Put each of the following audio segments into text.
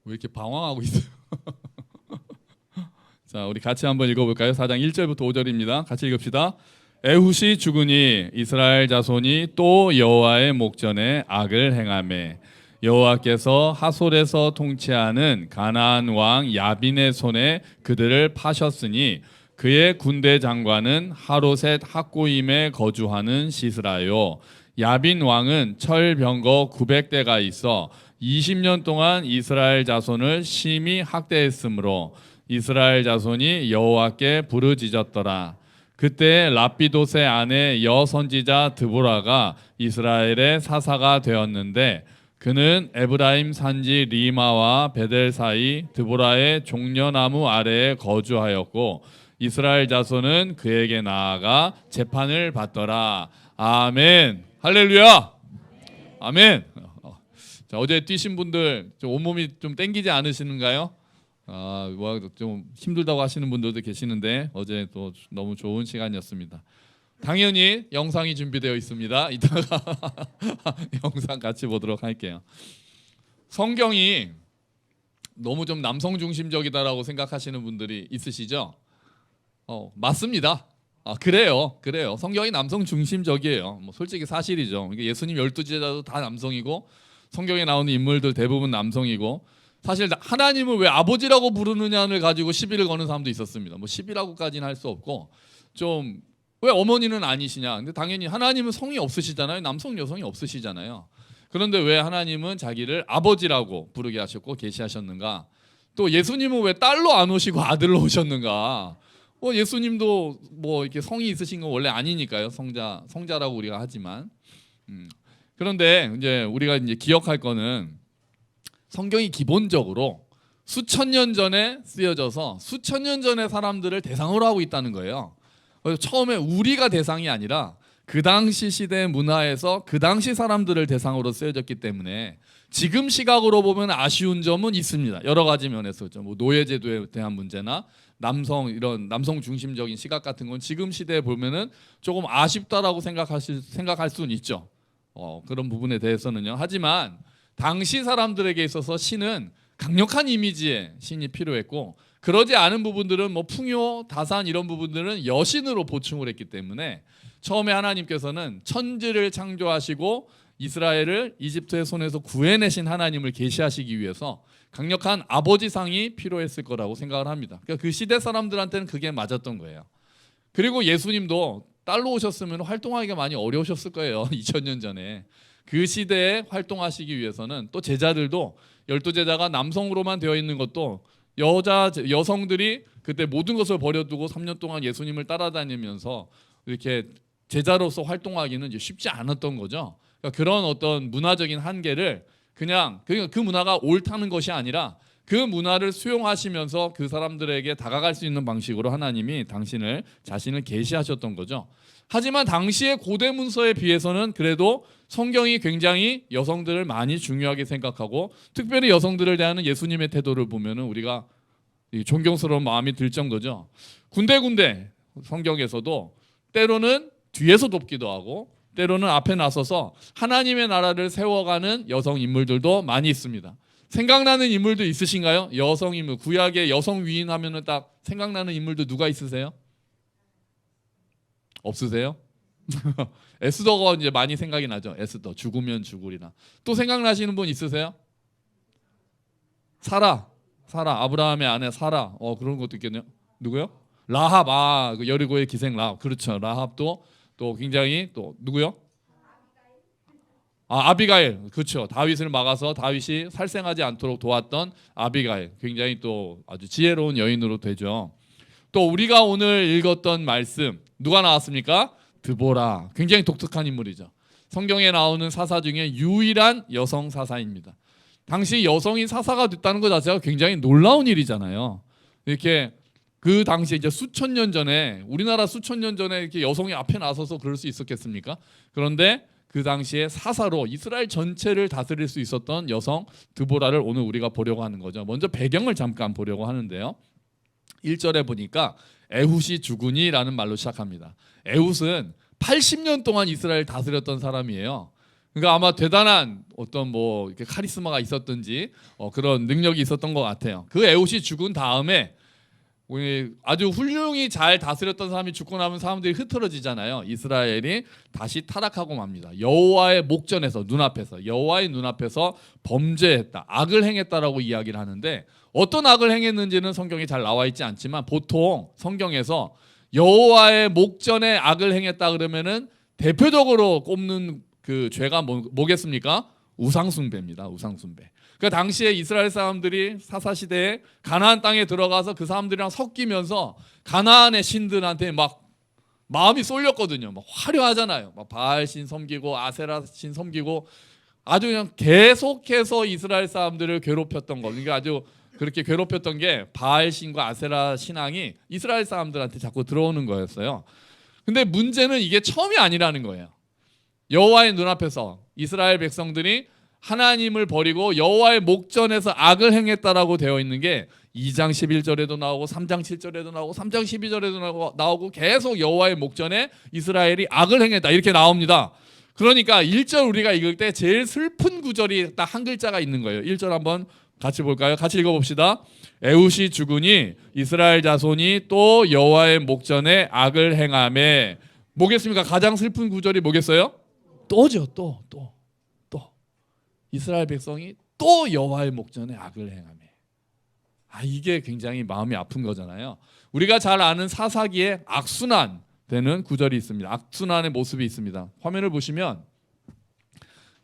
왜 이렇게 방황하고 있어요? 자, 우리 같이 한번 읽어볼까요? 4장 1절부터 5절입니다. 같이 읽읍시다. 에훗이 죽으니 이스라엘 자손이 또 여호와의 목전에 악을 행하매 여호와께서 하솔에서 통치하는 가나안 왕 야빈의 손에 그들을 파셨으니 그의 군대 장관은 하로셋 학고임에 거주하는 시스라요. 야빈 왕은 철병거 900대가 있어 20년 동안 이스라엘 자손을 심히 학대했으므로 이스라엘 자손이 여호와께 부르짖었더라. 그때 랍비돗의 아내 여선지자 드보라가 이스라엘의 사사가 되었는데 그는 에브라임 산지 리마와 베델 사이 드보라의 종려나무 아래에 거주하였고 이스라엘 자손은 그에게 나아가 재판을 받더라. 아멘. 할렐루야. 아멘. 자, 어제 뛰신 분들 좀 온몸이 좀 땡기지 않으시는가요? 좀 힘들다고 하시는 분들도 계시는데 어제 또 너무 좋은 시간이었습니다. 당연히 영상이 준비되어 있습니다. 이따가 영상 같이 보도록 할게요. 성경이 너무 좀 남성 중심적이다라고 생각하시는 분들이 있으시죠? 맞습니다. 그래요. 성경이 남성 중심적이에요. 뭐 솔직히 사실이죠. 예수님 12제자도 다 남성이고 성경에 나오는 인물들 대부분 남성이고 사실 하나님을 왜 아버지라고 부르느냐를 가지고 시비를 거는 사람도 있었습니다. 뭐 시비라고까지는 할 수 없고 좀 왜 어머니는 아니시냐. 근데 당연히 하나님은 성이 없으시잖아요. 남성 여성이 없으시잖아요. 그런데 왜 하나님은 자기를 아버지라고 부르게 하셨고 계시하셨는가? 또 예수님은 왜 딸로 안 오시고 아들로 오셨는가? 예수님도 뭐 이렇게 성이 있으신 건 원래 아니니까요. 성자라고 우리가 하지만. 그런데 이제 우리가 이제 기억할 거는 성경이 기본적으로 수천 년 전에 쓰여져서 수천 년 전의 사람들을 대상으로 하고 있다는 거예요. 그래서 처음에 우리가 대상이 아니라 그 당시 시대 문화에서 그 당시 사람들을 대상으로 쓰여졌기 때문에 지금 시각으로 보면 아쉬운 점은 있습니다. 여러 가지 면에서 뭐 노예제도에 대한 문제나 이런 남성 중심적인 시각 같은 건 지금 시대에 보면은 조금 아쉽다라고 생각할 수는 있죠. 그런 부분에 대해서는요. 하지만 당시 사람들에게 있어서 신은 강력한 이미지의 신이 필요했고 그러지 않은 부분들은 뭐 풍요, 다산 이런 부분들은 여신으로 보충을 했기 때문에 처음에 하나님께서는 천지를 창조하시고 이스라엘을 이집트의 손에서 구해내신 하나님을 계시하시기 위해서 강력한 아버지상이 필요했을 거라고 생각을 합니다. 그러니까 그 시대 사람들한테는 그게 맞았던 거예요. 그리고 예수님도 딸로 오셨으면 활동하기가 많이 어려우셨을 거예요. 2000년 전에. 그 시대에 활동하시기 위해서는 또 제자들도 12제자가 남성으로만 되어 있는 것도 여성들이 그때 모든 것을 버려두고 3년 동안 예수님을 따라다니면서 이렇게 제자로서 활동하기는 이제 쉽지 않았던 거죠. 그러니까 그런 어떤 문화적인 한계를 그냥 그 문화가 옳다는 것이 아니라 그 문화를 수용하시면서 그 사람들에게 다가갈 수 있는 방식으로 하나님이 자신을 계시하셨던 거죠. 하지만 당시의 고대 문서에 비해서는 그래도 성경이 굉장히 여성들을 많이 중요하게 생각하고 특별히 여성들을 대하는 예수님의 태도를 보면은 우리가 존경스러운 마음이 들 정도죠. 군데군데 성경에서도 때로는 뒤에서 돕기도 하고 때로는 앞에 나서서 하나님의 나라를 세워가는 여성 인물들도 많이 있습니다. 생각나는 인물도 있으신가요? 여성 인물, 구약의 여성 위인 하면은 딱 생각나는 인물도 누가 있으세요? 없으세요? 에스더가 이제 많이 생각이 나죠. 에스더 죽으면 죽으리라. 또 생각나시는 분 있으세요? 사라 아브라함의 아내 사라. 그런 것도 있겠네요. 누구요? 라합. 그 여리고의 기생 라합. 그렇죠. 라합도 또 굉장히 또 누구요? 아비가일. 그렇죠. 다윗을 막아서 다윗이 살생하지 않도록 도왔던 아비가일. 굉장히 또 아주 지혜로운 여인으로 되죠. 또 우리가 오늘 읽었던 말씀 누가 나왔습니까? 드보라. 굉장히 독특한 인물이죠. 성경에 나오는 사사 중에 유일한 여성 사사입니다. 당시 여성이 사사가 됐다는 것 자체가 굉장히 놀라운 일이잖아요. 이렇게 그 당시 이제 수천 년 전에 우리나라 수천 년 전에 이렇게 여성이 앞에 나서서 그럴 수 있었겠습니까? 그런데 그 당시에 사사로 이스라엘 전체를 다스릴 수 있었던 여성 드보라를 오늘 우리가 보려고 하는 거죠. 먼저 배경을 잠깐 보려고 하는데요. 1절에 보니까 에훗이 죽으니라는 말로 시작합니다. 에훗은 80년 동안 이스라엘 다스렸던 사람이에요. 그러니까 아마 대단한 어떤 뭐 이렇게 카리스마가 있었든지 그런 능력이 있었던 것 같아요. 그 에훗이 죽은 다음에 우리 아주 훌륭히 잘 다스렸던 사람이 죽고 나면 사람들이 흐트러지잖아요. 이스라엘이 다시 타락하고 맙니다. 여호와의 목전에서 눈앞에서 여호와의 눈앞에서 범죄했다, 악을 행했다라고 이야기를 하는데 어떤 악을 행했는지는 성경에 잘 나와 있지 않지만 보통 성경에서 여호와의 목전에 악을 행했다 그러면은 대표적으로 꼽는 그 죄가 뭐겠습니까? 우상숭배입니다. 우상숭배. 그 당시에 이스라엘 사람들이 사사시대에 가나안 땅에 들어가서 그 사람들이랑 섞이면서 가나안의 신들한테 막 마음이 쏠렸거든요. 막 화려하잖아요. 막 바알 신 섬기고 아세라 신 섬기고 아주 그냥 계속해서 이스라엘 사람들을 괴롭혔던 거. 그러니까 아주 그렇게 괴롭혔던 게 바알 신과 아세라 신앙이 이스라엘 사람들한테 자꾸 들어오는 거였어요. 근데 문제는 이게 처음이 아니라는 거예요. 여호와의 눈앞에서 이스라엘 백성들이 하나님을 버리고 여호와의 목전에서 악을 행했다라고 되어 있는 게 2장 11절에도 나오고 3장 7절에도 나오고 3장 12절에도 나오고 계속 여호와의 목전에 이스라엘이 악을 행했다 이렇게 나옵니다. 그러니까 1절 우리가 읽을 때 제일 슬픈 구절이 딱 한 글자가 있는 거예요. 1절 한번 같이 볼까요? 같이 읽어봅시다. 에훗이 죽으니 이스라엘 자손이 또 여호와의 목전에 악을 행하매. 뭐겠습니까? 가장 슬픈 구절이 뭐겠어요? 또죠. 또 이스라엘 백성이 또 여호와의 목전에 악을 행하며. 이게 굉장히 마음이 아픈 거잖아요. 우리가 잘 아는 사사기에 악순환 되는 구절이 있습니다. 악순환의 모습이 있습니다. 화면을 보시면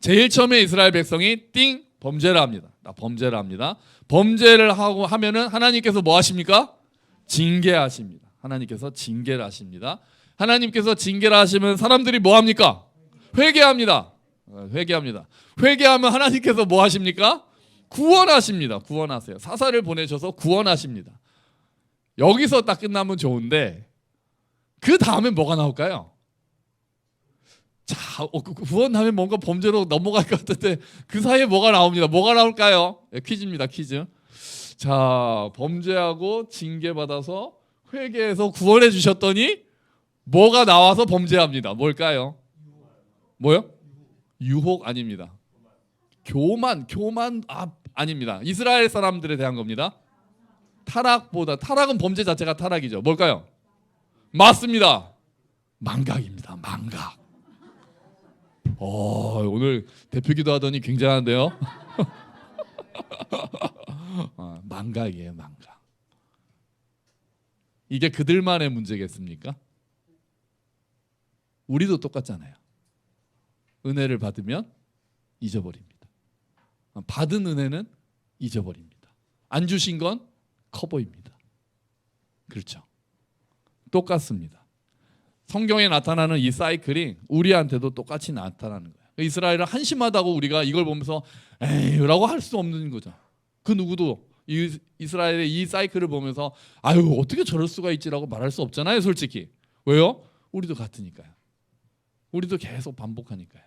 제일 처음에 이스라엘 백성이 범죄를 합니다. 범죄를 합니다. 범죄를 하고 하면은 하나님께서 뭐 하십니까? 징계하십니다. 하나님께서 징계를 하십니다. 하나님께서 징계를 하시면 사람들이 뭐 합니까? 회개합니다. 회개하면 하나님께서 뭐 하십니까? 구원하십니다. 구원하세요. 사사를 보내셔서 구원하십니다. 여기서 딱 끝나면 좋은데 그 다음에 뭐가 나올까요? 자, 구원하면 뭔가 범죄로 넘어갈 것 같은데 그 사이에 뭐가 나옵니다. 뭐가 나올까요? 퀴즈입니다. 퀴즈. 자, 범죄하고 징계받아서 회개해서 구원해 주셨더니 뭐가 나와서 범죄합니다. 뭘까요? 뭐요? 유혹 아닙니다. 교만 아닙니다. 이스라엘 사람들에 대한 겁니다. 타락은 범죄 자체가 타락이죠. 뭘까요? 맞습니다. 망각입니다. 망각. 오늘 대표기도 하더니 굉장한데요. 망각이에요. 망각. 이게 그들만의 문제겠습니까? 우리도 똑같잖아요. 은혜를 받으면 잊어버립니다. 받은 은혜는 잊어버립니다. 안 주신 건 커 보입니다. 그렇죠. 똑같습니다. 성경에 나타나는 이 사이클이 우리한테도 똑같이 나타나는 거예요. 이스라엘은 한심하다고 우리가 이걸 보면서 에이라고 할 수 없는 거죠. 그 누구도 이스라엘의 이 사이클을 보면서 아유 어떻게 저럴 수가 있지라고 말할 수 없잖아요. 솔직히. 왜요? 우리도 같으니까요. 우리도 계속 반복하니까요.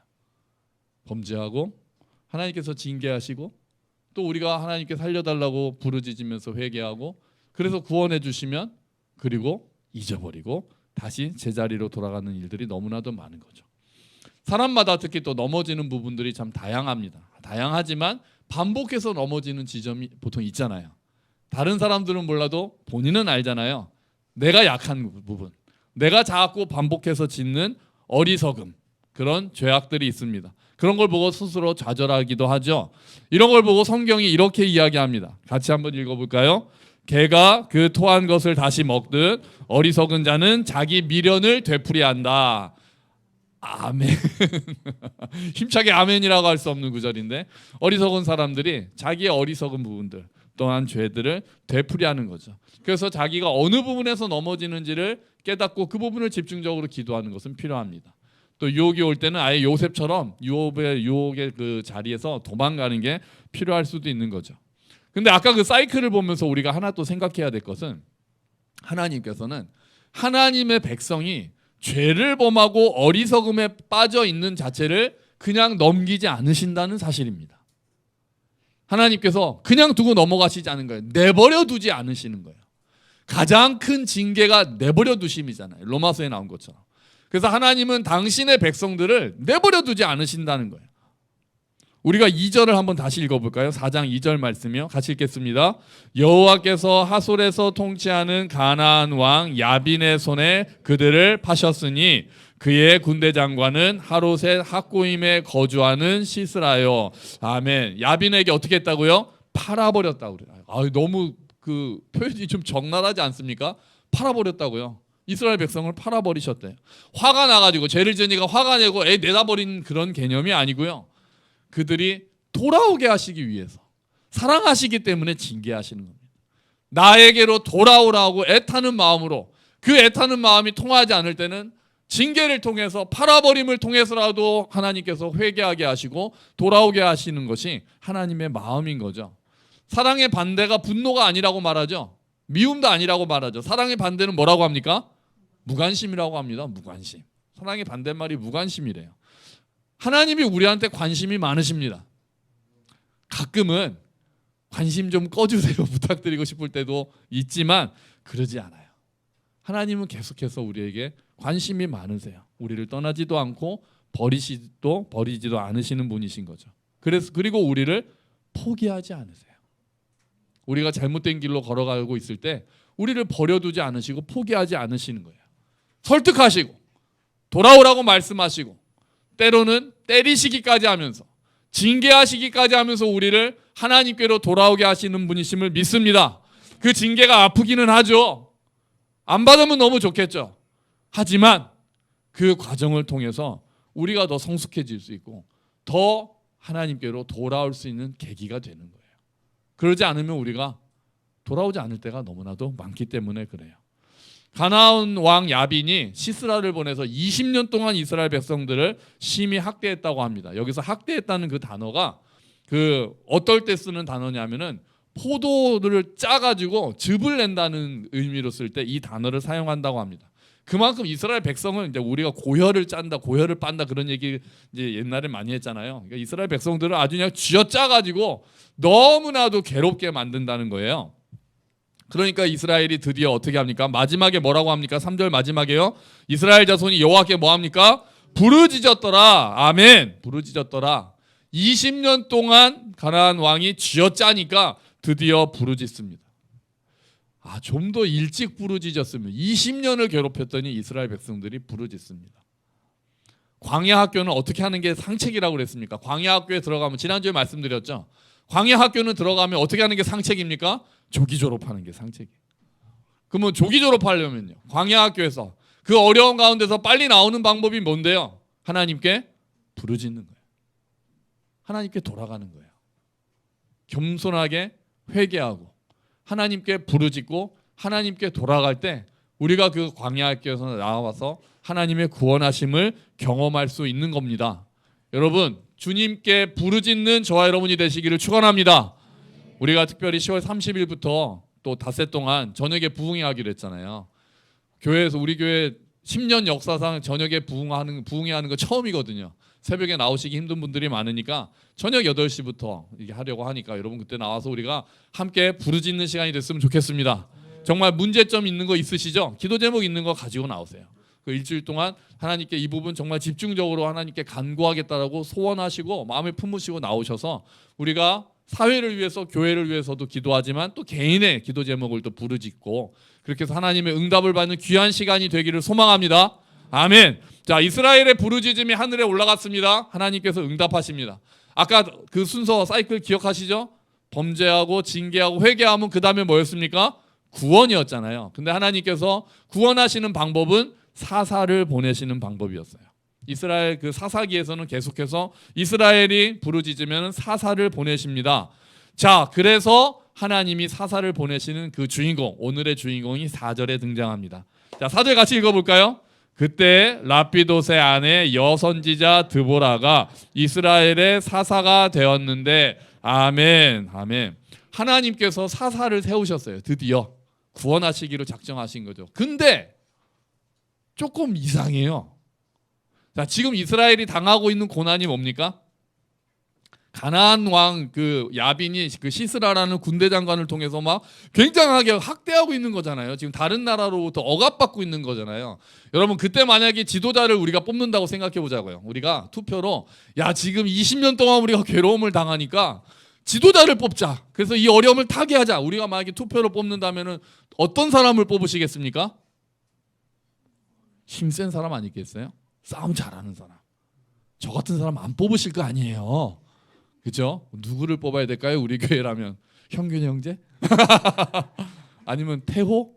범죄하고 하나님께서 징계하시고 또 우리가 하나님께 살려달라고 부르짖으면서 회개하고 그래서 구원해 주시면 그리고 잊어버리고 다시 제자리로 돌아가는 일들이 너무나도 많은 거죠. 사람마다 특히 또 넘어지는 부분들이 참 다양합니다. 다양하지만 반복해서 넘어지는 지점이 보통 있잖아요. 다른 사람들은 몰라도 본인은 알잖아요. 내가 약한 부분, 내가 자꾸 반복해서 짓는 어리석음, 그런 죄악들이 있습니다. 그런 걸 보고 스스로 좌절하기도 하죠. 이런 걸 보고 성경이 이렇게 이야기합니다. 같이 한번 읽어볼까요? 개가 그 토한 것을 다시 먹듯 어리석은 자는 자기 미련을 되풀이한다. 아멘. 힘차게 아멘이라고 할 수 없는 구절인데 어리석은 사람들이 자기의 어리석은 부분들 또한 죄들을 되풀이하는 거죠. 그래서 자기가 어느 부분에서 넘어지는지를 깨닫고 그 부분을 집중적으로 기도하는 것은 필요합니다. 또 유혹이 올 때는 아예 요셉처럼 유혹의 그 자리에서 도망가는 게 필요할 수도 있는 거죠. 근데 아까 그 사이클을 보면서 우리가 하나 또 생각해야 될 것은 하나님께서는 하나님의 백성이 죄를 범하고 어리석음에 빠져 있는 자체를 그냥 넘기지 않으신다는 사실입니다. 하나님께서 그냥 두고 넘어가시지 않은 거예요. 내버려 두지 않으시는 거예요. 가장 큰 징계가 내버려 두심이잖아요. 로마서에 나온 것처럼. 그래서 하나님은 당신의 백성들을 내버려 두지 않으신다는 거예요. 우리가 2절을 한번 다시 읽어볼까요? 4장 2절 말씀이요. 같이 읽겠습니다. 여호와께서 하솔에서 통치하는 가나안 왕 야빈의 손에 그들을 파셨으니 그의 군대 장관은 하롯의 학고임에 거주하는 시스라요. 아멘. 야빈에게 어떻게 했다고요? 팔아버렸다고 그래요. 너무 그 표현이 좀 적나라하지 않습니까? 팔아버렸다고요. 이스라엘 백성을 팔아버리셨대요. 화가 나가지고 죄를 지으니까 화가 내고 애 내다버린 그런 개념이 아니고요. 그들이 돌아오게 하시기 위해서 사랑하시기 때문에 징계하시는 겁니다. 나에게로 돌아오라고 애타는 마음으로, 그 애타는 마음이 통하지 않을 때는 징계를 통해서, 팔아버림을 통해서라도 하나님께서 회개하게 하시고 돌아오게 하시는 것이 하나님의 마음인 거죠. 사랑의 반대가 분노가 아니라고 말하죠. 미움도 아니라고 말하죠. 사랑의 반대는 뭐라고 합니까? 무관심이라고 합니다. 무관심. 사랑의 반대말이 무관심이래요. 하나님이 우리한테 관심이 많으십니다. 가끔은 관심 좀 꺼주세요 부탁드리고 싶을 때도 있지만 그러지 않아요. 하나님은 계속해서 우리에게 관심이 많으세요. 우리를 떠나지도 않고 버리지도 않으시는 분이신 거죠. 그리고 우리를 포기하지 않으세요. 우리가 잘못된 길로 걸어가고 있을 때 우리를 버려두지 않으시고 포기하지 않으시는 거예요. 설득하시고 돌아오라고 말씀하시고 때로는 때리시기까지 하면서 징계하시기까지 하면서 우리를 하나님께로 돌아오게 하시는 분이심을 믿습니다. 그 징계가 아프기는 하죠. 안 받으면 너무 좋겠죠. 하지만 그 과정을 통해서 우리가 더 성숙해질 수 있고 더 하나님께로 돌아올 수 있는 계기가 되는 거예요. 그러지 않으면 우리가 돌아오지 않을 때가 너무나도 많기 때문에 그래요. 가나안 왕 야빈이 시스라를 보내서 20년 동안 이스라엘 백성들을 심히 학대했다고 합니다. 여기서 학대했다는 그 단어가 어떨 때 쓰는 단어냐면은 포도를 짜가지고 즙을 낸다는 의미로 쓸 때 이 단어를 사용한다고 합니다. 그만큼 이스라엘 백성은 이제 우리가 고혈을 짠다, 고혈을 빤다 그런 얘기 이제 옛날에 많이 했잖아요. 그러니까 이스라엘 백성들을 아주 그냥 쥐어짜가지고 너무나도 괴롭게 만든다는 거예요. 그러니까 이스라엘이 드디어 어떻게 합니까? 마지막에 뭐라고 합니까? 3절 마지막에요. 이스라엘 자손이 여호와께 뭐 합니까? 부르짖었더라. 아멘. 부르짖었더라. 20년 동안 가나안 왕이 쥐어짜니까 드디어 부르짖습니다. 좀 더 일찍 부르짖었으면 20년을 괴롭혔더니 이스라엘 백성들이 부르짖습니다. 광야 학교는 어떻게 하는 게 상책이라고 그랬습니까? 광야 학교에 들어가면 지난주에 말씀드렸죠. 광야 학교는 들어가면 어떻게 하는 게 상책입니까? 조기 졸업하는 게 상책이에요. 그러면 조기 졸업하려면요. 광야 학교에서 그 어려운 가운데서 빨리 나오는 방법이 뭔데요? 하나님께 부르짖는 거예요. 하나님께 돌아가는 거예요. 겸손하게 회개하고 하나님께 부르짖고 하나님께 돌아갈 때 우리가 그 광야 학교에서 나와서 하나님의 구원하심을 경험할 수 있는 겁니다. 여러분, 주님께 부르짖는 저와 여러분이 되시기를 축원합니다. 우리가 특별히 10월 30일부터 또 닷새 동안 저녁에 부흥회 하기로 했잖아요. 교회에서 우리 교회 10년 역사상 저녁에 부흥회 하는 거 처음이거든요. 새벽에 나오시기 힘든 분들이 많으니까 저녁 8시부터 이게 하려고 하니까 여러분 그때 나와서 우리가 함께 부르짖는 시간이 됐으면 좋겠습니다. 정말 문제점 있는 거 있으시죠? 기도 제목 있는 거 가지고 나오세요. 그 일주일 동안 하나님께 이 부분 정말 집중적으로 하나님께 간구하겠다라고 소원하시고 마음에 품으시고 나오셔서 우리가 사회를 위해서 교회를 위해서도 기도하지만 또 개인의 기도 제목을 또 부르짖고 그렇게 해서 하나님의 응답을 받는 귀한 시간이 되기를 소망합니다. 아멘. 자, 이스라엘의 부르짖음이 하늘에 올라갔습니다. 하나님께서 응답하십니다. 아까 그 순서 사이클 기억하시죠? 범죄하고 징계하고 회개하면 그 다음에 뭐였습니까? 구원이었잖아요. 근데 하나님께서 구원하시는 방법은 사사를 보내시는 방법이었어요. 이스라엘 그 사사기에서는 계속해서 이스라엘이 부르짖으면 사사를 보내십니다. 자, 그래서 하나님이 사사를 보내시는 그 주인공, 오늘의 주인공이 4절에 등장합니다. 자, 4절 같이 읽어볼까요? 그때 라피도세 아내 여선지자 드보라가 이스라엘의 사사가 되었는데 아멘, 아멘. 하나님께서 사사를 세우셨어요. 드디어 구원하시기로 작정하신 거죠. 근데 조금 이상해요. 자, 지금 이스라엘이 당하고 있는 고난이 뭡니까? 가나안 왕 그 야빈이 그 시스라라는 군대 장관을 통해서 막 굉장하게 학대하고 있는 거잖아요. 지금 다른 나라로부터 억압받고 있는 거잖아요. 여러분 그때 만약에 지도자를 우리가 뽑는다고 생각해 보자고요. 우리가 투표로 야 지금 20년 동안 우리가 괴로움을 당하니까 지도자를 뽑자. 그래서 이 어려움을 타개하자. 우리가 만약에 투표로 뽑는다면은 어떤 사람을 뽑으시겠습니까? 힘센 사람 아니겠어요? 싸움 잘하는 사람. 저 같은 사람 안 뽑으실 거 아니에요. 그죠? 누구를 뽑아야 될까요? 우리 교회라면 형균 형제? 아니면 태호?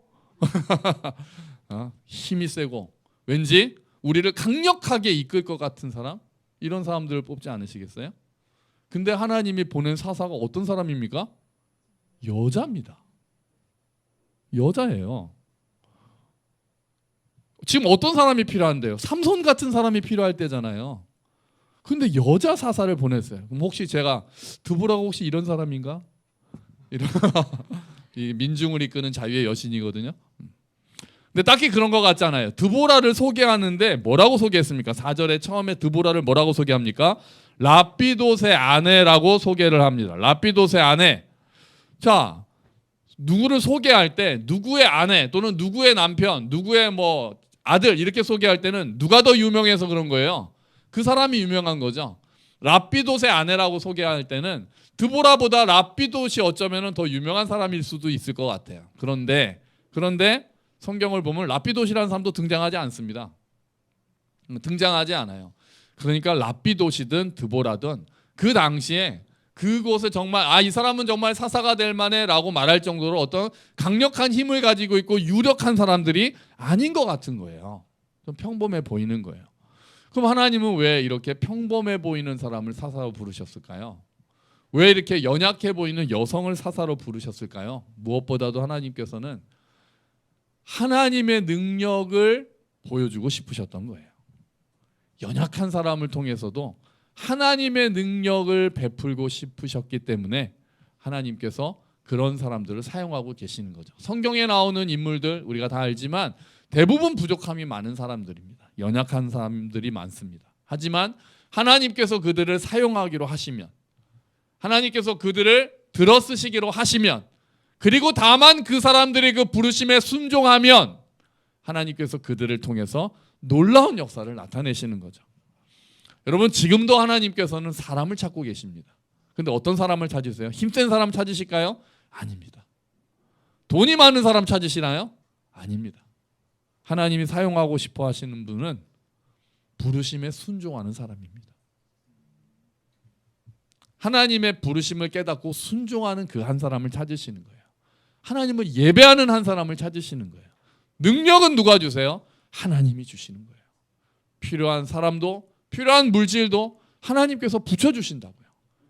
힘이 세고 왠지 우리를 강력하게 이끌 것 같은 사람? 이런 사람들을 뽑지 않으시겠어요? 근데 하나님이 보낸 사사가 어떤 사람입니까? 여자입니다. 여자예요. 지금 어떤 사람이 필요한데요? 삼손 같은 사람이 필요할 때잖아요. 근데 여자 사사를 보냈어요. 그럼 혹시 제가 드보라가 혹시 이런 사람인가? 이런 이 민중을 이끄는 자유의 여신이거든요. 근데 딱히 그런 것 같지 않아요. 드보라를 소개하는데 뭐라고 소개했습니까? 4절에 처음에 드보라를 뭐라고 소개합니까? 라피돗의 아내라고 소개를 합니다. 라피돗의 아내. 자, 누구를 소개할 때 누구의 아내 또는 누구의 남편, 누구의 뭐 아들 이렇게 소개할 때는 누가 더 유명해서 그런 거예요? 그 사람이 유명한 거죠. 라피돗의 아내라고 소개할 때는 드보라보다 라피돗이 어쩌면 더 유명한 사람일 수도 있을 것 같아요. 그런데 성경을 보면 라피돗이라는 사람도 등장하지 않습니다. 등장하지 않아요. 그러니까 라피돗이든 드보라든 그 당시에 그곳에 정말 이 사람은 정말 사사가 될 만해라고 말할 정도로 어떤 강력한 힘을 가지고 있고 유력한 사람들이 아닌 것 같은 거예요. 좀 평범해 보이는 거예요. 그럼 하나님은 왜 이렇게 평범해 보이는 사람을 사사로 부르셨을까요? 왜 이렇게 연약해 보이는 여성을 사사로 부르셨을까요? 무엇보다도 하나님께서는 하나님의 능력을 보여주고 싶으셨던 거예요. 연약한 사람을 통해서도 하나님의 능력을 베풀고 싶으셨기 때문에 하나님께서 그런 사람들을 사용하고 계시는 거죠. 성경에 나오는 인물들 우리가 다 알지만 대부분 부족함이 많은 사람들입니다. 연약한 사람들이 많습니다. 하지만 하나님께서 그들을 사용하기로 하시면, 하나님께서 그들을 들어쓰시기로 하시면, 그리고 다만 그 사람들이 그 부르심에 순종하면 하나님께서 그들을 통해서 놀라운 역사를 나타내시는 거죠. 여러분 지금도 하나님께서는 사람을 찾고 계십니다. 근데 어떤 사람을 찾으세요? 힘센 사람 찾으실까요? 아닙니다. 돈이 많은 사람 찾으시나요? 아닙니다. 하나님이 사용하고 싶어 하시는 분은 부르심에 순종하는 사람입니다. 하나님의 부르심을 깨닫고 순종하는 그 한 사람을 찾으시는 거예요. 하나님을 예배하는 한 사람을 찾으시는 거예요. 능력은 누가 주세요? 하나님이 주시는 거예요. 필요한 사람도 필요한 물질도 하나님께서 붙여주신다고요.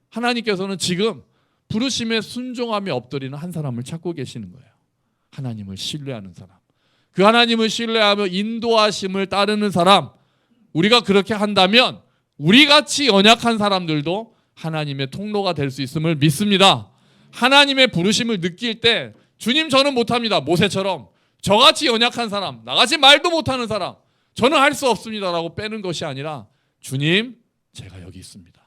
하나님께서는 지금 부르심에 순종함에 엎드리는 한 사람을 찾고 계시는 거예요. 하나님을 신뢰하는 사람. 그 하나님을 신뢰하며 인도하심을 따르는 사람. 우리가 그렇게 한다면 우리같이 연약한 사람들도 하나님의 통로가 될 수 있음을 믿습니다. 하나님의 부르심을 느낄 때 주님 저는 못합니다. 모세처럼 저같이 연약한 사람, 나같이 말도 못하는 사람, 저는 할 수 없습니다라고 빼는 것이 아니라 주님 제가 여기 있습니다.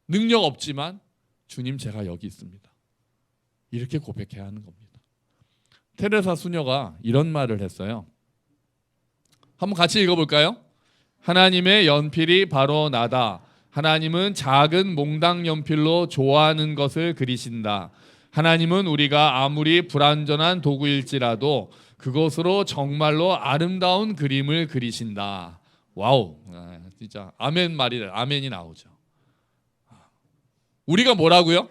능력 없지만 주님 제가 여기 있습니다. 이렇게 고백해야 하는 겁니다. 테레사 수녀가 이런 말을 했어요. 한번 같이 읽어볼까요? 하나님의 연필이 바로 나다. 하나님은 작은 몽당 연필로 좋아하는 것을 그리신다. 하나님은 우리가 아무리 불완전한 도구일지라도 그것으로 정말로 아름다운 그림을 그리신다. 와우, 진짜 아멘 아멘이 나오죠. 우리가 뭐라고요?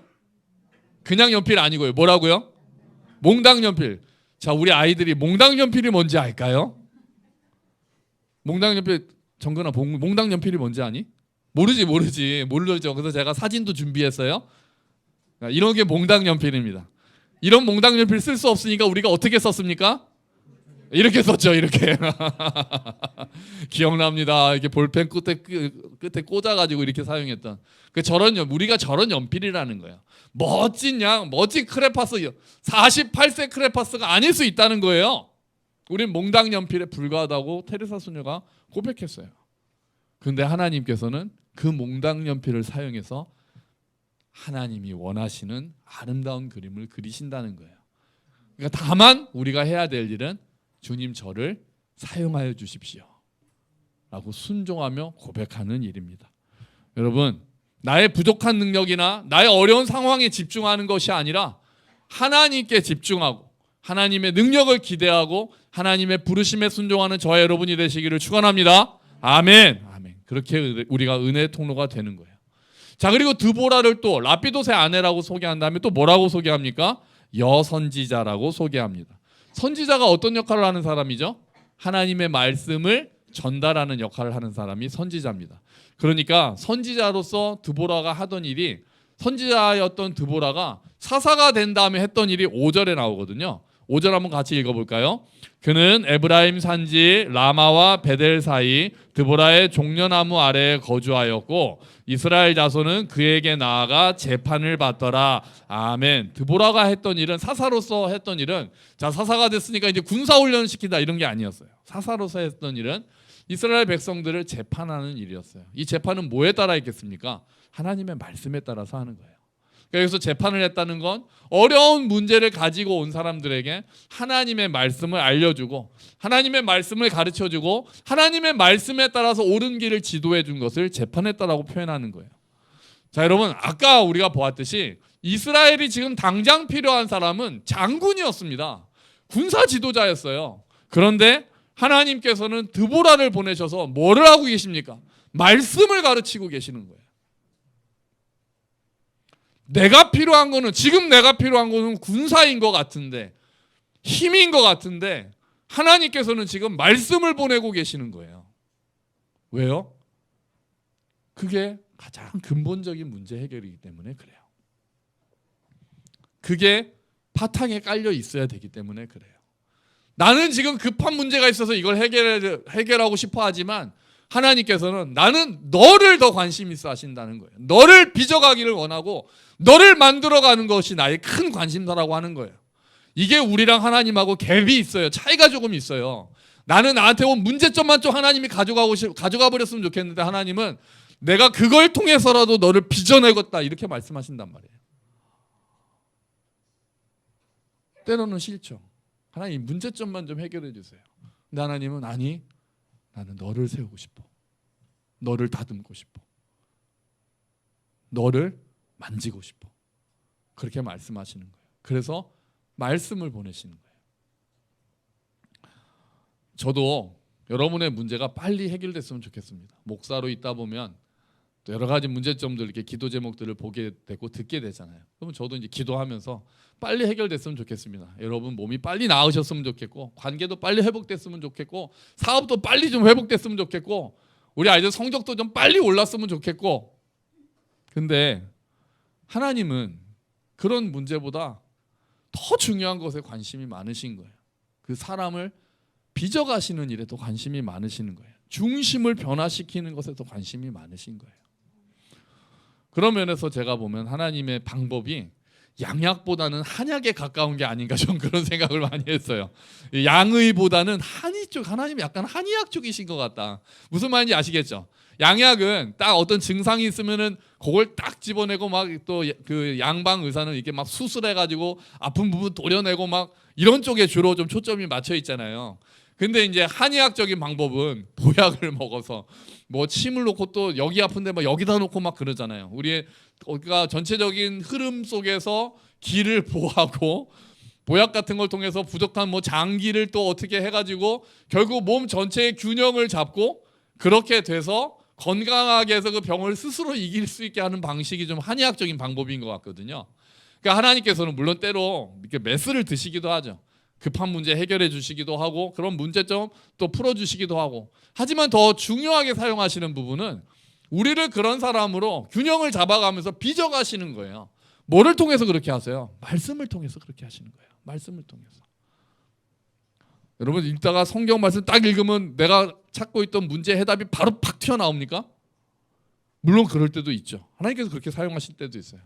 그냥 연필 아니고요. 뭐라고요? 몽당 연필. 자, 우리 아이들이 몽당 연필이 뭔지 알까요? 몽당 연필 정근아, 몽당 연필이 뭔지 아니? 모르죠. 그래서 제가 사진도 준비했어요. 이런 게 몽당 연필입니다. 이런 몽당 연필 쓸 수 없으니까 우리가 어떻게 썼습니까? 이렇게 썼죠. 이렇게. 기억납니다. 이렇게 볼펜 끝에 꽂아가지고 이렇게 사용했던. 우리가 저런 연필이라는 거예요. 멋진 크레파스 48세 크레파스가 아닐 수 있다는 거예요. 우린 몽당 연필에 불과하다고 테레사 수녀가 고백했어요. 그런데 하나님께서는 그 몽당 연필을 사용해서 하나님이 원하시는 아름다운 그림을 그리신다는 거예요. 그러니까 다만 우리가 해야 될 일은 주님 저를 사용하여 주십시오 라고 순종하며 고백하는 일입니다. 여러분, 나의 부족한 능력이나 나의 어려운 상황에 집중하는 것이 아니라 하나님께 집중하고 하나님의 능력을 기대하고 하나님의 부르심에 순종하는 저와 여러분이 되시기를 축원합니다. 아멘. 아멘. 그렇게 우리가 은혜의 통로가 되는 거예요. 자, 그리고 드보라를 또 라피도스의 아내라고 소개한 다음에 또 뭐라고 소개합니까? 여선지자라고 소개합니다. 선지자가 어떤 역할을 하는 사람이죠? 하나님의 말씀을 전달하는 역할을 하는 사람이 선지자입니다. 그러니까 선지자로서 드보라가 하던 일이, 선지자였던 드보라가 사사가 된 다음에 했던 일이 5절에 나오거든요. 5절 한번 같이 읽어볼까요? 그는 에브라임 산지 라마와 베델 사이 드보라의 종려나무 아래에 거주하였고 이스라엘 자손은 그에게 나아가 재판을 받더라. 아멘. 드보라가 했던 일은, 사사로서 했던 일은, 자, 사사가 됐으니까 이제 군사훈련을 시킨다 이런 게 아니었어요. 사사로서 했던 일은 이스라엘 백성들을 재판하는 일이었어요. 이 재판은 뭐에 따라 있겠습니까? 하나님의 말씀에 따라서 하는 거예요. 그러니까 여기서 재판을 했다는 건 어려운 문제를 가지고 온 사람들에게 하나님의 말씀을 알려주고 하나님의 말씀을 가르쳐주고 하나님의 말씀에 따라서 옳은 길을 지도해 준 것을 재판했다라고 표현하는 거예요. 자, 여러분, 아까 우리가 보았듯이 이스라엘이 지금 당장 필요한 사람은 장군이었습니다. 군사 지도자였어요. 그런데 하나님께서는 드보라를 보내셔서 뭐를 하고 계십니까? 말씀을 가르치고 계시는 거예요. 내가 필요한 거는, 지금 내가 필요한 거는 군사인 것 같은데, 힘인 것 같은데 하나님께서는 지금 말씀을 보내고 계시는 거예요. 왜요? 그게 가장 근본적인 문제 해결이기 때문에 그래요. 그게 바탕에 깔려 있어야 되기 때문에 그래요. 나는 지금 급한 문제가 있어서 이걸 해결하고 싶어 하지만 하나님께서는 나는 너를 더 관심 있어 하신다는 거예요. 너를 빚어가기를 원하고 너를 만들어가는 것이 나의 큰 관심사라고 하는 거예요. 이게 우리랑 하나님하고 갭이 있어요. 차이가 조금 있어요. 나는 나한테 온 문제점만 좀 하나님이 가져가 버렸으면 좋겠는데 하나님은 내가 그걸 통해서라도 너를 빚어내겠다 이렇게 말씀하신단 말이에요. 때로는 싫죠. 하나님 문제점만 좀 해결해 주세요. 근데 하나님은 아니, 나는 너를 세우고 싶어. 너를 다듬고 싶어. 너를 만지고 싶어. 그렇게 말씀하시는 거예요. 그래서 말씀을 보내시는 거예요. 저도 여러분의 문제가 빨리 해결됐으면 좋겠습니다. 목사로 있다 보면 또 여러 가지 문제점들, 이렇게 기도 제목들을 보게 되고 듣게 되잖아요. 그러면 저도 이제 기도하면서 빨리 해결됐으면 좋겠습니다. 여러분 몸이 빨리 나으셨으면 좋겠고, 관계도 빨리 회복됐으면 좋겠고, 사업도 빨리 좀 회복됐으면 좋겠고, 우리 아이들 성적도 좀 빨리 올랐으면 좋겠고. 근데 하나님은 그런 문제보다 더 중요한 것에 관심이 많으신 거예요. 그 사람을 빚어가시는 일에 더 관심이 많으시는 거예요. 중심을 변화시키는 것에 더 관심이 많으신 거예요. 그런 면에서 제가 보면 하나님의 방법이 양약보다는 한약에 가까운 게 아닌가, 좀 그런 생각을 많이 했어요. 양의보다는 한의 쪽, 하나님이 약간 한의학 쪽이신 것 같다. 무슨 말인지 아시겠죠? 양약은 딱 어떤 증상이 있으면은 그걸 딱 집어내고 막 또 그 양방 의사는 이렇게 막 수술해가지고 아픈 부분 도려내고 막 이런 쪽에 주로 좀 초점이 맞춰 있잖아요. 근데 이제 한의학적인 방법은 보약을 먹어서 뭐 침을 놓고 또 여기 아픈데 막 여기다 놓고 막 그러잖아요. 우리가 전체적인 흐름 속에서 기를 보하고 보약 같은 걸 통해서 부족한 뭐 장기를 또 어떻게 해가지고 결국 몸 전체의 균형을 잡고 그렇게 돼서 건강하게 해서 그 병을 스스로 이길 수 있게 하는 방식이 좀 한의학적인 방법인 것 같거든요. 그러니까 하나님께서는 물론 때로 이렇게 메스를 드시기도 하죠. 급한 문제 해결해 주시기도 하고 그런 문제점 또 풀어주시기도 하고, 하지만 더 중요하게 사용하시는 부분은 우리를 그런 사람으로 균형을 잡아가면서 빚어가시는 거예요. 뭐를 통해서 그렇게 하세요? 말씀을 통해서 그렇게 하시는 거예요. 말씀을 통해서. 여러분 읽다가 성경 말씀 딱 읽으면 내가 찾고 있던 문제 해답이 바로 팍 튀어나옵니까? 물론 그럴 때도 있죠. 하나님께서 그렇게 사용하실 때도 있어요.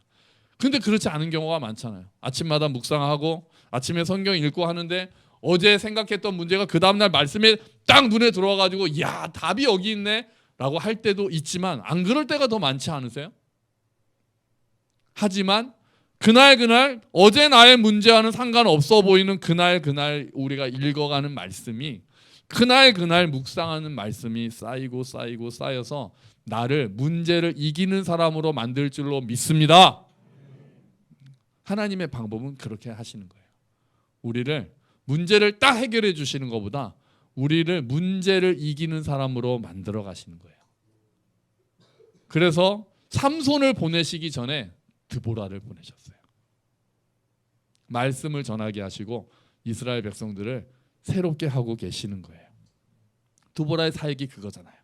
근데 그렇지 않은 경우가 많잖아요. 아침마다 묵상하고 아침에 성경 읽고 하는데 어제 생각했던 문제가 그 다음날 말씀에 딱 눈에 들어와가지고 야, 답이 여기 있네 라고 할 때도 있지만 안 그럴 때가 더 많지 않으세요? 하지만 그날 어제 나의 문제와는 상관없어 보이는 그날 우리가 읽어가는 말씀이 그날 묵상하는 말씀이 쌓이고 쌓여서 나를 문제를 이기는 사람으로 만들 줄로 믿습니다. 하나님의 방법은 그렇게 하시는 거예요. 우리를 문제를 딱 해결해 주시는 것보다 우리를 문제를 이기는 사람으로 만들어 가시는 거예요. 그래서 삼손을 보내시기 전에 드보라를 보내셨어요. 말씀을 전하게 하시고 이스라엘 백성들을 새롭게 하고 계시는 거예요. 드보라의 사역이 그거잖아요.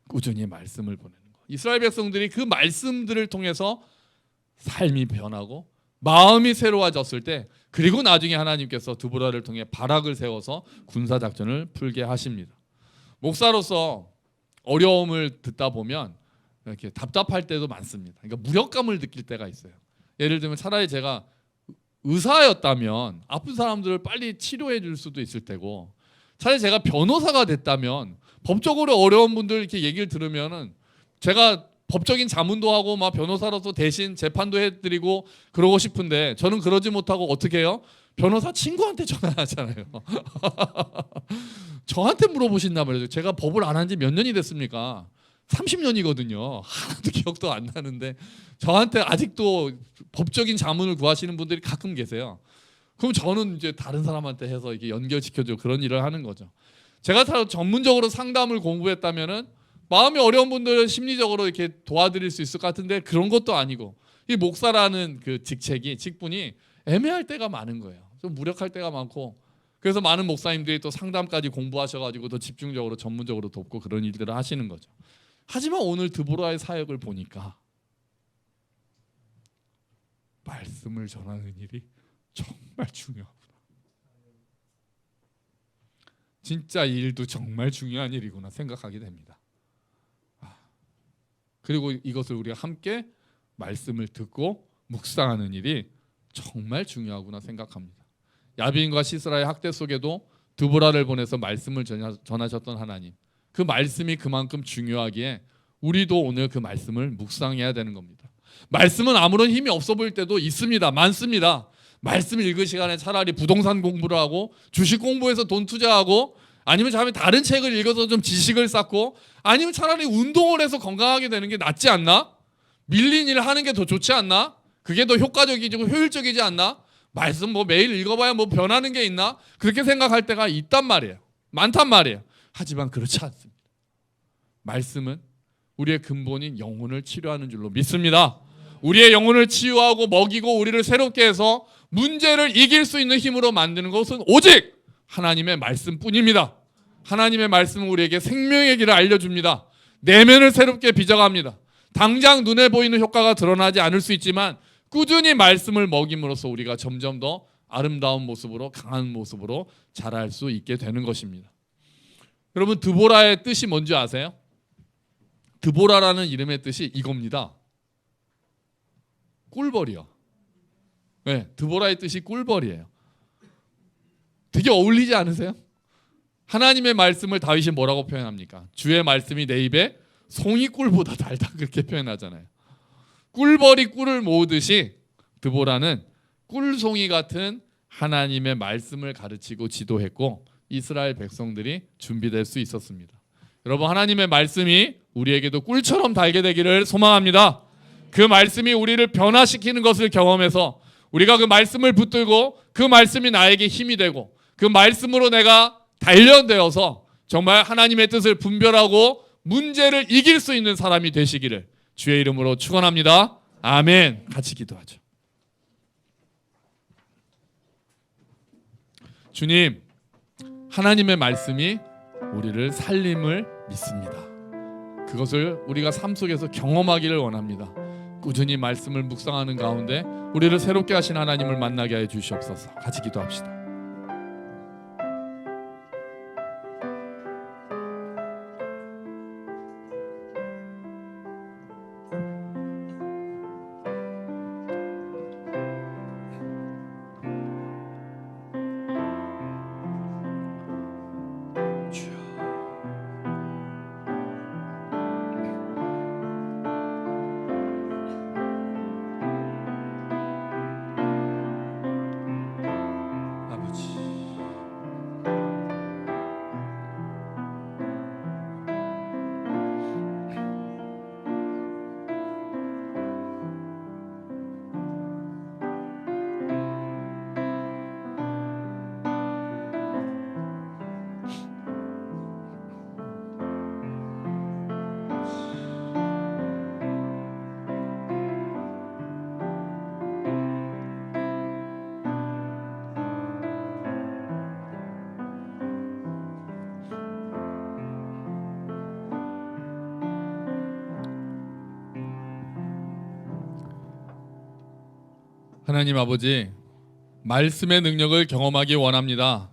꾸준히 말씀을 보내는 거. 이스라엘 백성들이 그 말씀들을 통해서 삶이 변하고 마음이 새로워졌을 때, 그리고 나중에 하나님께서 드보라를 통해 바락을 세워서 군사작전을 풀게 하십니다. 목사로서 어려움을 듣다 보면 이렇게 답답할 때도 많습니다. 그러니까 무력감을 느낄 때가 있어요. 예를 들면 차라리 제가 의사였다면 아픈 사람들을 빨리 치료해 줄 수도 있을 테고, 차라리 제가 변호사가 됐다면 법적으로 어려운 분들 이렇게 얘기를 들으면은 제가 법적인 자문도 하고 막 변호사로서 대신 재판도 해드리고 그러고 싶은데, 저는 그러지 못하고 어떻게 해요? 변호사 친구한테 전화하잖아요. 저한테 물어보신단 말이죠. 제가 법을 안 한 지 몇 년이 됐습니까? 30년이거든요. 하나도 기억도 안 나는데 저한테 아직도 법적인 자문을 구하시는 분들이 가끔 계세요. 그럼 저는 이제 다른 사람한테 해서 이렇게 연결시켜줘, 그런 일을 하는 거죠. 제가 전문적으로 상담을 공부했다면은 마음이 어려운 분들은 심리적으로 이렇게 도와드릴 수 있을 것 같은데, 그런 것도 아니고 이 목사라는 그 직분이 애매할 때가 많은 거예요. 좀 무력할 때가 많고, 그래서 많은 목사님들이 또 상담까지 공부하셔가지고 더 집중적으로 전문적으로 돕고 그런 일들을 하시는 거죠. 하지만 오늘 드보라의 사역을 보니까 말씀을 전하는 일이 정말 중요하구나. 진짜 이 일도 정말 중요한 일이구나 생각하게 됩니다. 그리고 이것을 우리가 함께 말씀을 듣고 묵상하는 일이 정말 중요하구나 생각합니다. 야빈과 시스라의 학대 속에도 드보라를 보내서 말씀을 전하셨던 하나님, 그 말씀이 그만큼 중요하기에 우리도 오늘 그 말씀을 묵상해야 되는 겁니다. 말씀은 아무런 힘이 없어 보일 때도 있습니다. 많습니다. 말씀 읽을 시간에 차라리 부동산 공부를 하고 주식 공부해서 돈 투자하고, 아니면 다른 책을 읽어서 좀 지식을 쌓고, 아니면 차라리 운동을 해서 건강하게 되는 게 낫지 않나? 밀린 일을 하는 게 더 좋지 않나? 그게 더 효과적이고 효율적이지 않나? 말씀 뭐 매일 읽어봐야 뭐 변하는 게 있나? 그렇게 생각할 때가 있단 말이에요. 많단 말이에요. 하지만 그렇지 않습니다. 말씀은 우리의 근본인 영혼을 치료하는 줄로 믿습니다. 우리의 영혼을 치유하고 먹이고 우리를 새롭게 해서 문제를 이길 수 있는 힘으로 만드는 것은 오직 하나님의 말씀뿐입니다. 하나님의 말씀은 우리에게 생명의 길을 알려줍니다. 내면을 새롭게 빚어갑니다. 당장 눈에 보이는 효과가 드러나지 않을 수 있지만 꾸준히 말씀을 먹임으로써 우리가 점점 더 아름다운 모습으로, 강한 모습으로 자랄 수 있게 되는 것입니다. 여러분, 드보라의 뜻이 뭔지 아세요? 드보라라는 이름의 뜻이 이겁니다. 꿀벌이요. 네, 드보라의 뜻이 꿀벌이에요. 되게 어울리지 않으세요? 하나님의 말씀을 다윗이 뭐라고 표현합니까? 주의 말씀이 내 입에 송이꿀보다 달다, 그렇게 표현하잖아요. 꿀벌이 꿀을 모으듯이 드보라는 꿀송이 같은 하나님의 말씀을 가르치고 지도했고, 이스라엘 백성들이 준비될 수 있었습니다. 여러분, 하나님의 말씀이 우리에게도 꿀처럼 달게 되기를 소망합니다. 그 말씀이 우리를 변화시키는 것을 경험해서 우리가 그 말씀을 붙들고 그 말씀이 나에게 힘이 되고 그 말씀으로 내가 단련되어서 정말 하나님의 뜻을 분별하고 문제를 이길 수 있는 사람이 되시기를 주의 이름으로 축원합니다. 아멘. 같이 기도하죠. 주님, 하나님의 말씀이 우리를 살림을 믿습니다. 그것을 우리가 삶 속에서 경험하기를 원합니다. 꾸준히 말씀을 묵상하는 가운데 우리를 새롭게 하신 하나님을 만나게 해 주시옵소서. 같이 기도합시다. 하나님 아버지, 말씀의 능력을 경험하기 원합니다.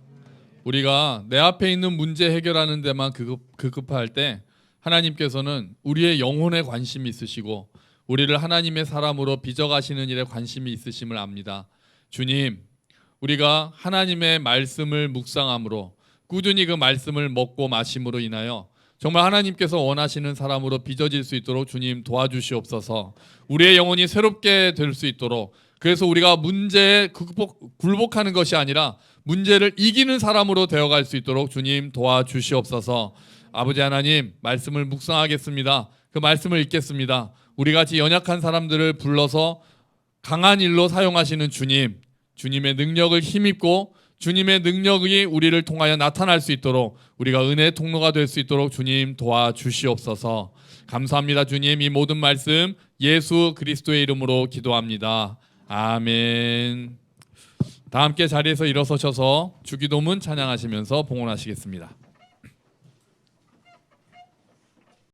우리가 내 앞에 있는 문제 해결하는 데만 급급할 때 하나님께서는 우리의 영혼에 관심이 있으시고 우리를 하나님의 사람으로 빚어가시는 일에 관심이 있으심을 압니다. 주님, 우리가 하나님의 말씀을 묵상함으로 꾸준히 그 말씀을 먹고 마심으로 인하여 정말 하나님께서 원하시는 사람으로 빚어질 수 있도록 주님 도와주시옵소서. 우리의 영혼이 새롭게 될 수 있도록, 그래서 우리가 문제에 굴복하는 것이 아니라 문제를 이기는 사람으로 되어갈 수 있도록 주님 도와주시옵소서. 아버지 하나님, 말씀을 묵상하겠습니다. 그 말씀을 읽겠습니다. 우리 같이 연약한 사람들을 불러서 강한 일로 사용하시는 주님, 주님의 능력을 힘입고 주님의 능력이 우리를 통하여 나타날 수 있도록, 우리가 은혜의 통로가 될 수 있도록 주님 도와주시옵소서. 감사합니다. 주님, 이 모든 말씀 예수 그리스도의 이름으로 기도합니다. 아멘. 다 함께 자리에서 일어서셔서 주기도문 찬양하시면서 봉헌하시겠습니다.